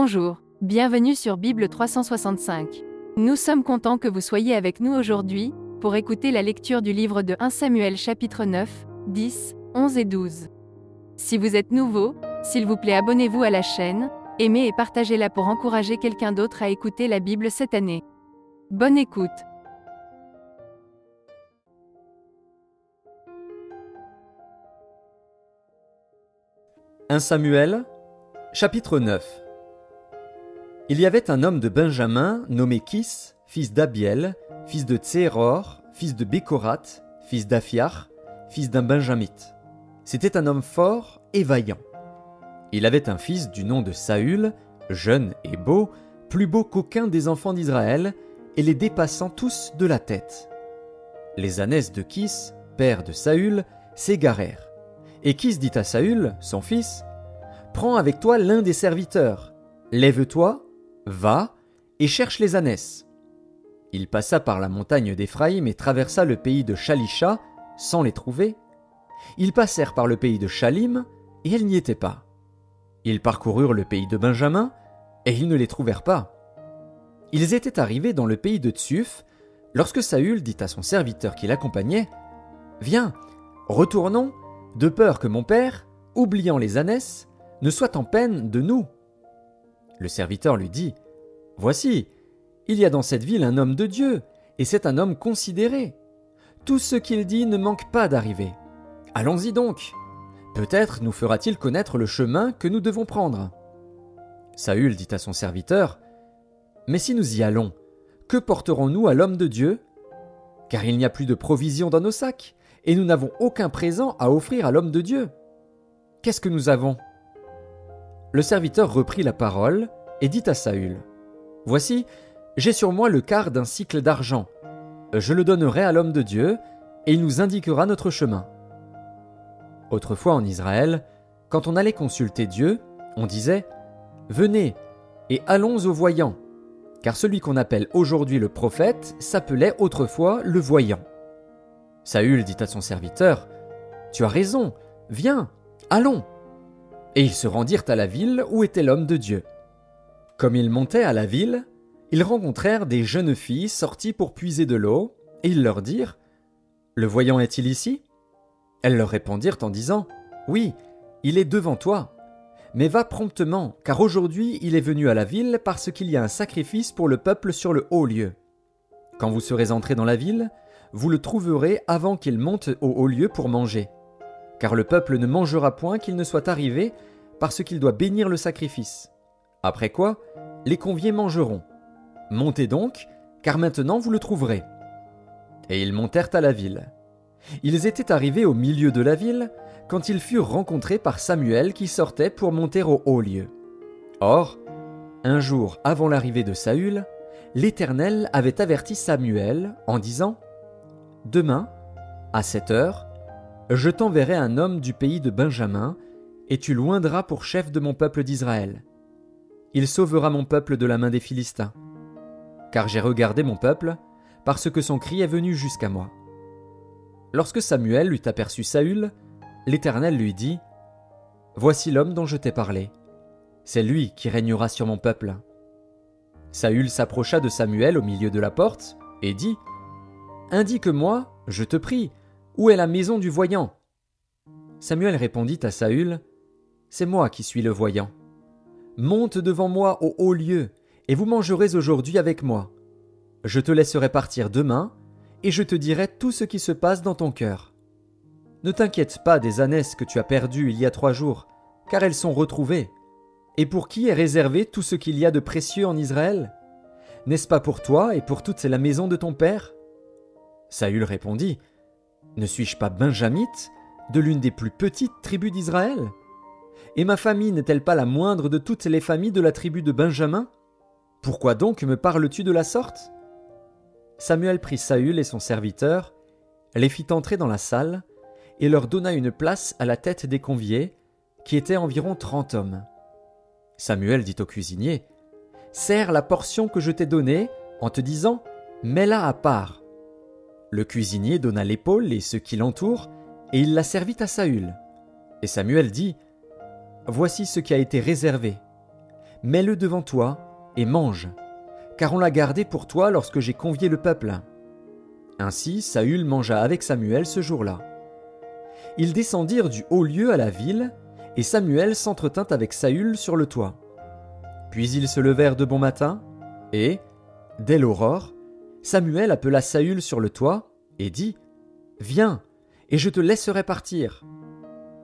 Bonjour, bienvenue sur Bible 365. Nous sommes contents que vous soyez avec nous aujourd'hui, pour écouter la lecture du livre de 1 Samuel chapitre 9, 10, 11 et 12. Si vous êtes nouveau, s'il vous plaît abonnez-vous à la chaîne, aimez et partagez-la pour encourager quelqu'un d'autre à écouter la Bible cette année. Bonne écoute. « 1 Samuel, chapitre 9. Il y avait un homme de Benjamin nommé Kis, fils d'Abiel, fils de Tseror, fils de Bécorat, fils d'Aphiar, fils d'un Benjamite. C'était un homme fort et vaillant. Il avait un fils du nom de Saül, jeune et beau, plus beau qu'aucun des enfants d'Israël, et les dépassant tous de la tête. Les ânesses de Kis, père de Saül, s'égarèrent. Et Kis dit à Saül, son fils, « Prends avec toi l'un des serviteurs, lève-toi, va, et cherche les ânesses. » Il passa par la montagne d'Éphraïm et traversa le pays de Shalisha, sans les trouver. Ils passèrent par le pays de Shalim, et elles n'y étaient pas. Ils parcoururent le pays de Benjamin, et ils ne les trouvèrent pas. Ils étaient arrivés dans le pays de Tsuf, lorsque Saül dit à son serviteur qui l'accompagnait, « Viens, retournons, de peur que mon père, oubliant les ânesses, ne soit en peine de nous. » Le serviteur lui dit, « Voici, il y a dans cette ville un homme de Dieu, et c'est un homme considéré. Tout ce qu'il dit ne manque pas d'arriver. Allons-y donc. Peut-être nous fera-t-il connaître le chemin que nous devons prendre. » Saül dit à son serviteur, « Mais si nous y allons, que porterons-nous à l'homme de Dieu? Car il n'y a plus de provisions dans nos sacs, et nous n'avons aucun présent à offrir à l'homme de Dieu. Qu'est-ce que nous avons ?» Le serviteur reprit la parole et dit à Saül, « Voici, j'ai sur moi le quart d'un sicle d'argent. Je le donnerai à l'homme de Dieu, et il nous indiquera notre chemin. » Autrefois en Israël, quand on allait consulter Dieu, on disait, « Venez, et allons au voyant, car celui qu'on appelle aujourd'hui le prophète s'appelait autrefois le voyant. » Saül dit à son serviteur, « Tu as raison, viens, allons. » Et ils se rendirent à la ville où était l'homme de Dieu. Comme ils montaient à la ville, ils rencontrèrent des jeunes filles sorties pour puiser de l'eau, et ils leur dirent, « Le voyant est-il ici ?» Elles leur répondirent en disant, « Oui, il est devant toi. Mais va promptement, car aujourd'hui il est venu à la ville parce qu'il y a un sacrifice pour le peuple sur le haut lieu. Quand vous serez entrés dans la ville, vous le trouverez avant qu'il monte au haut lieu pour manger. Car le peuple ne mangera point qu'il ne soit arrivé, parce qu'il doit bénir le sacrifice. Après quoi, les conviés mangeront. Montez donc, car maintenant vous le trouverez. » Et ils montèrent à la ville. Ils étaient arrivés au milieu de la ville, quand ils furent rencontrés par Samuel qui sortait pour monter au haut lieu. Or, un jour avant l'arrivée de Saül, l'Éternel avait averti Samuel en disant, « Demain, à 7 heures, je t'enverrai un homme du pays de Benjamin, et tu l'oindras pour chef de mon peuple d'Israël. Il sauvera mon peuple de la main des Philistins. Car j'ai regardé mon peuple, parce que son cri est venu jusqu'à moi. » Lorsque Samuel eut aperçu Saül, l'Éternel lui dit, « Voici l'homme dont je t'ai parlé. C'est lui qui régnera sur mon peuple. » Saül s'approcha de Samuel au milieu de la porte et dit, « Indique-moi, je te prie, où est la maison du voyant ?» Samuel répondit à Saül, « C'est moi qui suis le voyant. Monte devant moi au haut lieu, et vous mangerez aujourd'hui avec moi. Je te laisserai partir demain, et je te dirai tout ce qui se passe dans ton cœur. Ne t'inquiète pas des ânesses que tu as perdues il y a 3 jours, car elles sont retrouvées. Et pour qui est réservé tout ce qu'il y a de précieux en Israël? N'est-ce pas pour toi et pour toute la maison de ton père? » Saül répondit, « Ne suis-je pas benjamite, de l'une des plus petites tribus d'Israël? Et ma famille n'est-elle pas la moindre de toutes les familles de la tribu de Benjamin? Pourquoi donc me parles-tu de la sorte? » Samuel prit Saül et son serviteur, les fit entrer dans la salle, et leur donna une place à la tête des conviés, qui étaient environ 30 hommes. Samuel dit au cuisinier, « Sers la portion que je t'ai donnée, en te disant, mets-la à part. » Le cuisinier donna l'épaule et ce qui l'entoure, et il la servit à Saül. Et Samuel dit, « Voici ce qui a été réservé. mets-le devant toi et mange, car on l'a gardé pour toi lorsque j'ai convié le peuple. » Ainsi Saül mangea avec Samuel ce jour-là. Ils descendirent du haut lieu à la ville, et Samuel s'entretint avec Saül sur le toit. Puis ils se levèrent de bon matin, et, dès l'aurore, Samuel appela Saül sur le toit et dit : « Viens, et je te laisserai partir. »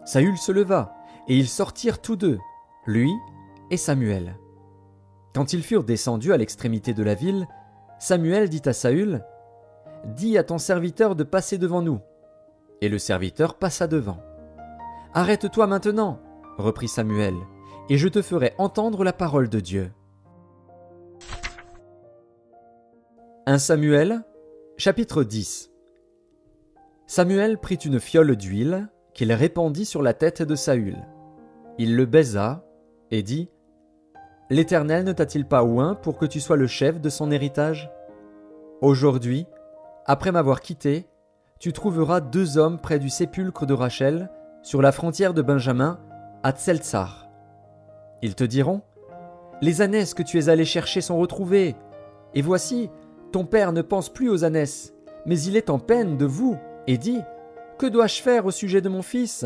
Saül se leva, et ils sortirent tous deux, lui et Samuel. Quand ils furent descendus à l'extrémité de la ville, Samuel dit à Saül : « Dis à ton serviteur de passer devant nous. » Et le serviteur passa devant. « Arrête-toi maintenant, reprit Samuel, et je te ferai entendre la parole de Dieu. » 1 Samuel, chapitre 10. Samuel prit une fiole d'huile qu'il répandit sur la tête de Saül. Il le baisa et dit : « L'Éternel ne t'a-t-il pas oint pour que tu sois le chef de son héritage ? Aujourd'hui, après m'avoir quitté, tu trouveras 2 hommes près du sépulcre de Rachel, sur la frontière de Benjamin, à Tseltsar. Ils te diront : les ânesses que tu es allé chercher sont retrouvées. Et voici, ton père ne pense plus aux ânesses, mais il est en peine de vous, et dit : que dois-je faire au sujet de mon fils ?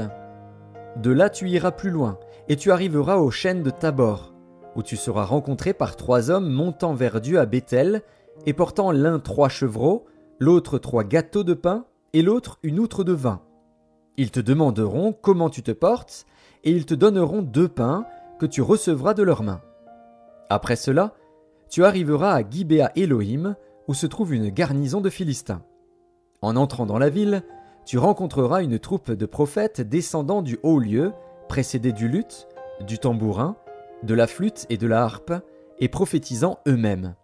De là tu iras plus loin, et tu arriveras aux chênes de Tabor, où tu seras rencontré par 3 hommes montant vers Dieu à Béthel, et portant l'un 3 chevreaux, l'autre 3 gâteaux de pain, et l'autre une outre de vin. Ils te demanderont comment tu te portes, et ils te donneront 2 pains que tu recevras de leurs mains. Après cela, tu arriveras à Gibéa Elohim, où se trouve une garnison de Philistins. En entrant dans la ville, tu rencontreras une troupe de prophètes descendant du haut lieu, précédés du luth, du tambourin, de la flûte et de la harpe, et prophétisant eux-mêmes.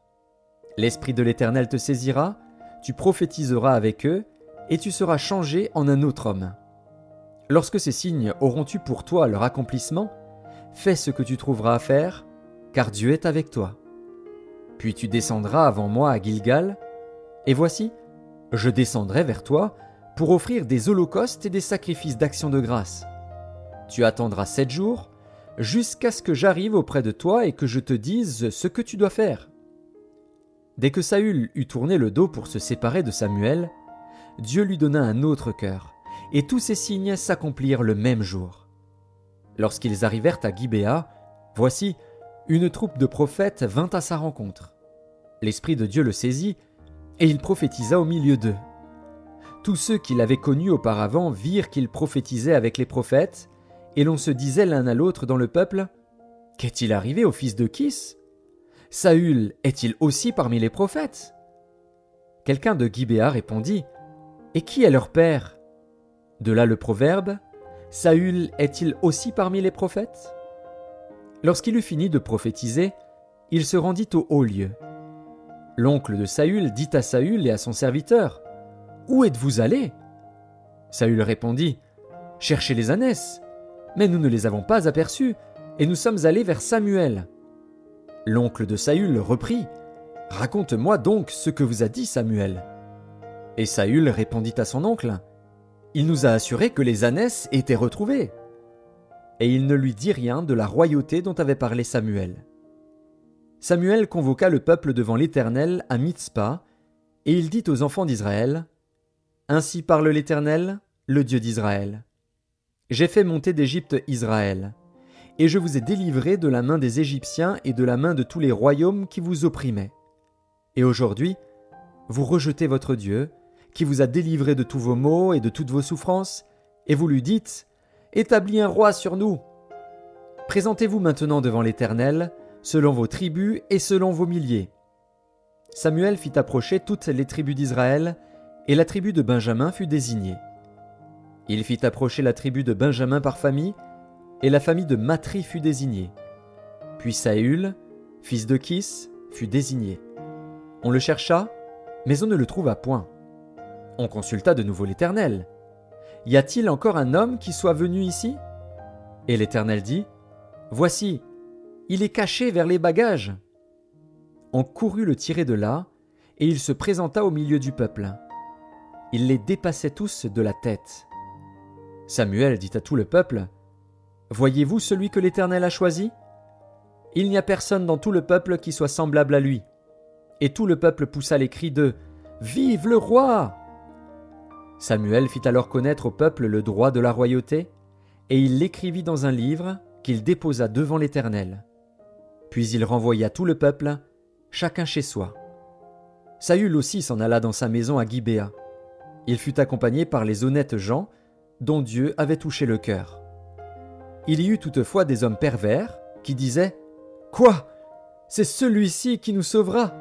L'Esprit de l'Éternel te saisira, tu prophétiseras avec eux, et tu seras changé en un autre homme. Lorsque ces signes auront eu pour toi leur accomplissement, fais ce que tu trouveras à faire, car Dieu est avec toi. Puis tu descendras avant moi à Gilgal, et voici, je descendrai vers toi pour offrir des holocaustes et des sacrifices d'action de grâce. Tu attendras 7 jours, jusqu'à ce que j'arrive auprès de toi et que je te dise ce que tu dois faire. » Dès que Saül eut tourné le dos pour se séparer de Samuel, Dieu lui donna un autre cœur, et tous ces signes s'accomplirent le même jour. Lorsqu'ils arrivèrent à Gibéa, voici, une troupe de prophètes vint à sa rencontre. L'Esprit de Dieu le saisit, et il prophétisa au milieu d'eux. Tous ceux qui l'avaient connu auparavant virent qu'il prophétisait avec les prophètes, et l'on se disait l'un à l'autre dans le peuple : « Qu'est-il arrivé au fils de Kis ? Saül est-il aussi parmi les prophètes ?» Quelqu'un de Gibéa répondit : « Et qui est leur père ? » De là le proverbe : « Saül est-il aussi parmi les prophètes ?» Lorsqu'il eut fini de prophétiser, il se rendit au haut lieu. L'oncle de Saül dit à Saül et à son serviteur : « Où êtes-vous allés ? » Saül répondit : « Cherchez les ânesses. Mais nous ne les avons pas aperçues, et nous sommes allés vers Samuel. » L'oncle de Saül reprit : « Raconte-moi donc ce que vous a dit Samuel. » Et Saül répondit à son oncle : « Il nous a assuré que les ânesses étaient retrouvées. » Et il ne lui dit rien de la royauté dont avait parlé Samuel. Samuel convoqua le peuple devant l'Éternel à Mitzpa, et il dit aux enfants d'Israël : « Ainsi parle l'Éternel, le Dieu d'Israël. J'ai fait monter d'Égypte Israël, et je vous ai délivrés de la main des Égyptiens et de la main de tous les royaumes qui vous opprimaient. Et aujourd'hui, vous rejetez votre Dieu, qui vous a délivré de tous vos maux et de toutes vos souffrances, et vous lui dites : établis un roi sur nous. Présentez-vous maintenant devant l'Éternel, selon vos tribus et selon vos milliers. » Samuel fit approcher toutes les tribus d'Israël, et la tribu de Benjamin fut désignée. Il fit approcher la tribu de Benjamin par famille, et la famille de Matri fut désignée. Puis Saül, fils de Kis, fut désigné. On le chercha, mais on ne le trouva point. On consulta de nouveau l'Éternel. « Y a-t-il encore un homme qui soit venu ici ?» Et l'Éternel dit : « Voici, il est caché vers les bagages. » On courut le tirer de là, et il se présenta au milieu du peuple. Il les dépassait tous de la tête. Samuel dit à tout le peuple : « Voyez-vous celui que l'Éternel a choisi ? Il n'y a personne dans tout le peuple qui soit semblable à lui. » Et tout le peuple poussa les cris de « Vive le roi !» Samuel fit alors connaître au peuple le droit de la royauté, et il l'écrivit dans un livre qu'il déposa devant l'Éternel. Puis il renvoya tout le peuple, chacun chez soi. Saül aussi s'en alla dans sa maison à Gibéa. Il fut accompagné par les honnêtes gens dont Dieu avait touché le cœur. Il y eut toutefois des hommes pervers qui disaient « Quoi ? C'est celui-ci qui nous sauvera !»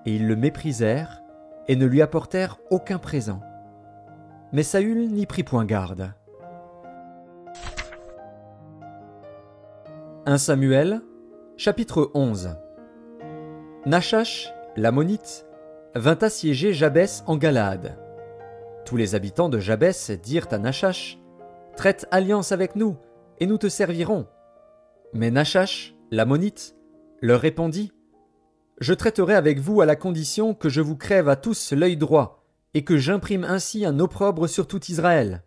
Et ils le méprisèrent et ne lui apportèrent aucun présent. Mais Saül n'y prit point garde. 1 Samuel, chapitre 11. Nachash, l'ammonite, vint assiéger Jabès en Galaad. Tous les habitants de Jabès dirent à Nachash « Traite alliance avec nous, et nous te servirons. » Mais Nachash, l'ammonite, leur répondit « Je traiterai avec vous à la condition que je vous crève à tous l'œil droit, et que j'imprime ainsi un opprobre sur tout Israël. »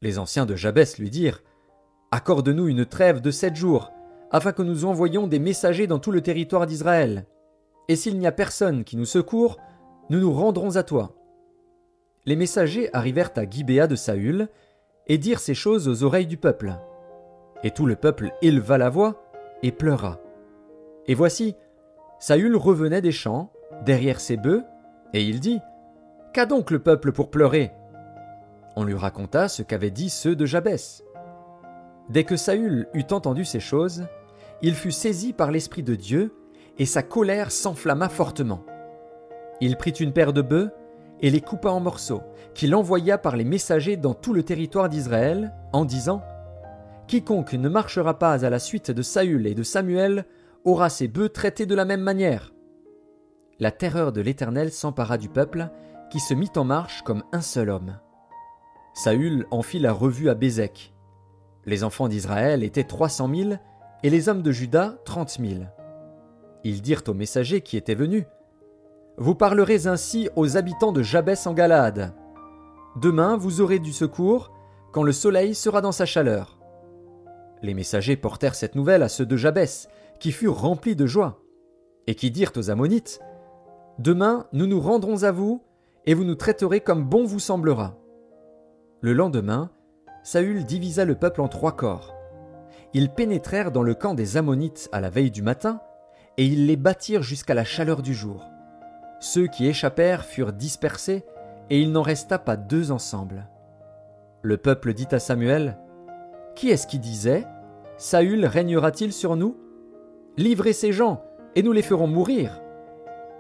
Les anciens de Jabès lui dirent « Accorde-nous une trêve de 7 jours, afin que nous envoyions des messagers dans tout le territoire d'Israël. Et s'il n'y a personne qui nous secourt, nous nous rendrons à toi. » Les messagers arrivèrent à Gibéa de Saül et dirent ces choses aux oreilles du peuple. Et tout le peuple éleva la voix et pleura. Et voici, Saül revenait des champs, derrière ses bœufs, et il dit « Qu'a donc le peuple pour pleurer ?» On lui raconta ce qu'avaient dit ceux de Jabès. Dès que Saül eut entendu ces choses, il fut saisi par l'Esprit de Dieu, et sa colère s'enflamma fortement. Il prit une paire de bœufs et les coupa en morceaux, qu'il envoya par les messagers dans tout le territoire d'Israël, en disant « Quiconque ne marchera pas à la suite de Saül et de Samuel aura ses bœufs traités de la même manière. » La terreur de l'Éternel s'empara du peuple, qui se mit en marche comme un seul homme. Saül en fit la revue à Bézek. Les enfants d'Israël étaient 300 000 et les hommes de Juda 30 000. Ils dirent aux messagers qui étaient venus « Vous parlerez ainsi aux habitants de Jabès en Galaad. Demain vous aurez du secours quand le soleil sera dans sa chaleur. » Les messagers portèrent cette nouvelle à ceux de Jabès, qui furent remplis de joie, et qui dirent aux Ammonites « Demain nous nous rendrons à vous, et vous nous traiterez comme bon vous semblera. » Le lendemain, Saül divisa le peuple en 3 corps. Ils pénétrèrent dans le camp des Ammonites à la veille du matin, et ils les battirent jusqu'à la chaleur du jour. Ceux qui échappèrent furent dispersés, et il n'en resta pas 2 ensemble. Le peuple dit à Samuel « Qui est-ce qui disait « Saül régnera-t-il sur nous ? Livrez ces gens, et nous les ferons mourir. »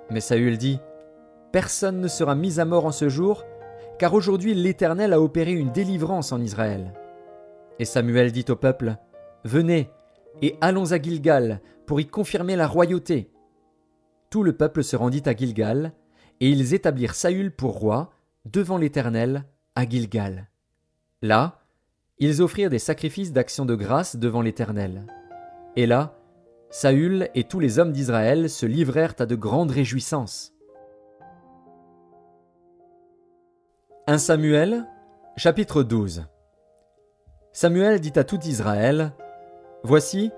Mais Saül dit « Personne ne sera mis à mort en ce jour, car aujourd'hui l'Éternel a opéré une délivrance en Israël. » Et Samuel dit au peuple « Venez, et allons à Gilgal, pour y confirmer la royauté. » Tout le peuple se rendit à Gilgal, et ils établirent Saül pour roi, devant l'Éternel, à Gilgal. Là, ils offrirent des sacrifices d'action de grâce devant l'Éternel. Et là, Saül et tous les hommes d'Israël se livrèrent à de grandes réjouissances. 1 Samuel, chapitre 12. Samuel dit à tout Israël, « Voici,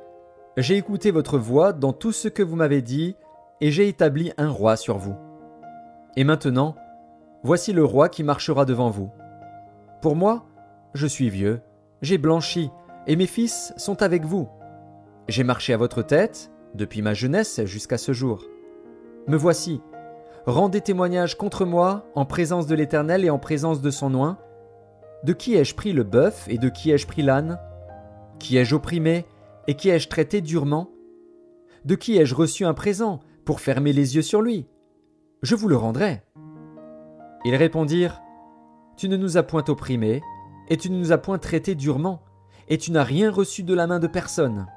j'ai écouté votre voix dans tout ce que vous m'avez dit, et j'ai établi un roi sur vous. Et maintenant, voici le roi qui marchera devant vous. Pour moi, je suis vieux, j'ai blanchi, et mes fils sont avec vous. J'ai marché à votre tête, depuis ma jeunesse jusqu'à ce jour. Me voici, rendez témoignage contre moi, en présence de l'Éternel et en présence de son oint. De qui ai-je pris le bœuf et de qui ai-je pris l'âne? Qui ai-je opprimé et qui ai-je traité durement? De qui ai-je reçu un présent pour fermer les yeux sur lui? Je vous le rendrai. » Ils répondirent, « Tu ne nous as point opprimés, et tu ne nous as point traités durement, et tu n'as rien reçu de la main de personne. »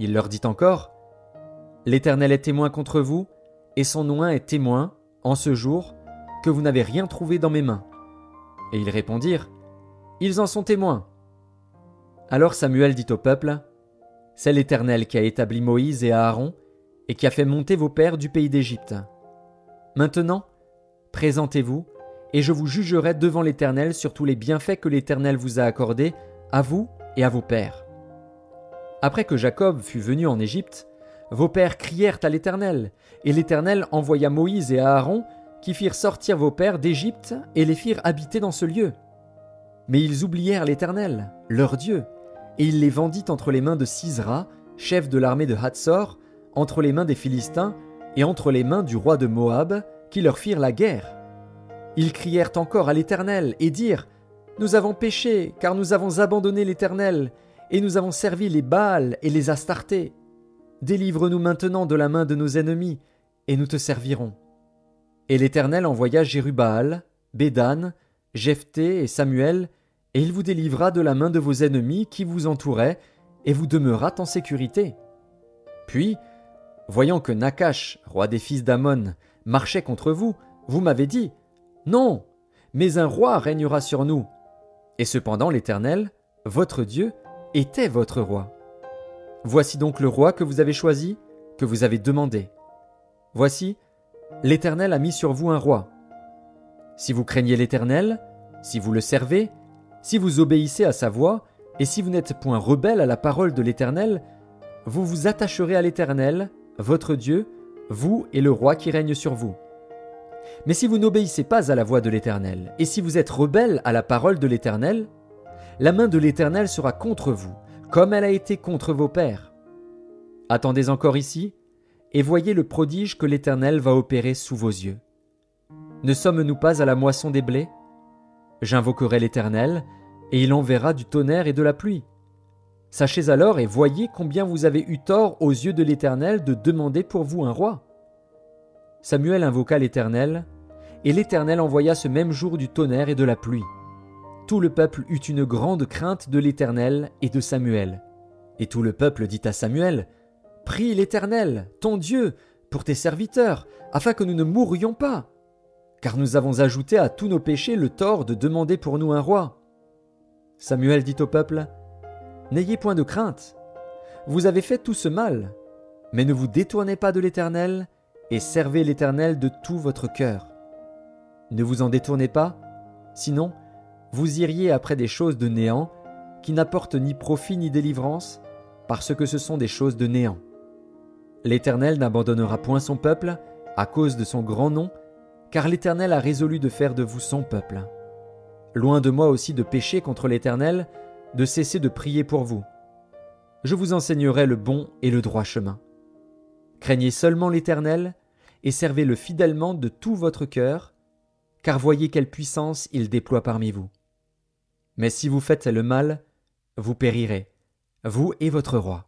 Il leur dit encore, « L'Éternel est témoin contre vous, et son oint est témoin, en ce jour, que vous n'avez rien trouvé dans mes mains. » Et ils répondirent, « Ils en sont témoins. » Alors Samuel dit au peuple, « C'est l'Éternel qui a établi Moïse et Aaron, et qui a fait monter vos pères du pays d'Égypte. Maintenant, présentez-vous, et je vous jugerai devant l'Éternel sur tous les bienfaits que l'Éternel vous a accordés, à vous et à vos pères. » Après que Jacob fut venu en Égypte, vos pères crièrent à l'Éternel, et l'Éternel envoya Moïse et Aaron, qui firent sortir vos pères d'Égypte et les firent habiter dans ce lieu. Mais ils oublièrent l'Éternel, leur Dieu, et il les vendit entre les mains de Sisra, chef de l'armée de Hatsor, entre les mains des Philistins et entre les mains du roi de Moab, qui leur firent la guerre. Ils crièrent encore à l'Éternel et dirent : Nous avons péché, car nous avons abandonné l'Éternel, et nous avons servi les Baals et les Astartés. Délivre-nous maintenant de la main de nos ennemis, et nous te servirons. Et l'Éternel envoya Jérubbaal, Bédan, Jephthé et Samuel, et il vous délivra de la main de vos ennemis qui vous entouraient, et vous demeurâtes en sécurité. Puis, voyant que Nakash, roi des fils d'Ammon, marchait contre vous, vous m'avez dit : Non, mais un roi régnera sur nous. Et cependant l'Éternel, votre Dieu, était votre roi. Voici donc le roi que vous avez choisi, que vous avez demandé. Voici, l'Éternel a mis sur vous un roi. Si vous craignez l'Éternel, si vous le servez, si vous obéissez à sa voix, et si vous n'êtes point rebelle à la parole de l'Éternel, vous vous attacherez à l'Éternel, votre Dieu, vous et le roi qui règne sur vous. Mais si vous n'obéissez pas à la voix de l'Éternel, et si vous êtes rebelle à la parole de l'Éternel, la main de l'Éternel sera contre vous, comme elle a été contre vos pères. Attendez encore ici, et voyez le prodige que l'Éternel va opérer sous vos yeux. Ne sommes-nous pas à la moisson des blés ? J'invoquerai l'Éternel, et il enverra du tonnerre et de la pluie. Sachez alors et voyez combien vous avez eu tort aux yeux de l'Éternel de demander pour vous un roi. Samuel invoqua l'Éternel, et l'Éternel envoya ce même jour du tonnerre et de la pluie. Tout le peuple eut une grande crainte de l'Éternel et de Samuel. Et tout le peuple dit à Samuel : Prie l'Éternel, ton Dieu, pour tes serviteurs, afin que nous ne mourions pas. Car nous avons ajouté à tous nos péchés le tort de demander pour nous un roi. Samuel dit au peuple : N'ayez point de crainte. Vous avez fait tout ce mal, mais ne vous détournez pas de l'Éternel, et servez l'Éternel de tout votre cœur. Ne vous en détournez pas, sinon vous iriez après des choses de néant, qui n'apportent ni profit ni délivrance, parce que ce sont des choses de néant. L'Éternel n'abandonnera point son peuple, à cause de son grand nom, car l'Éternel a résolu de faire de vous son peuple. Loin de moi aussi de pécher contre l'Éternel, de cesser de prier pour vous. Je vous enseignerai le bon et le droit chemin. Craignez seulement l'Éternel, et servez-le fidèlement de tout votre cœur, car voyez quelle puissance il déploie parmi vous. Mais si vous faites le mal, vous périrez, vous et votre roi.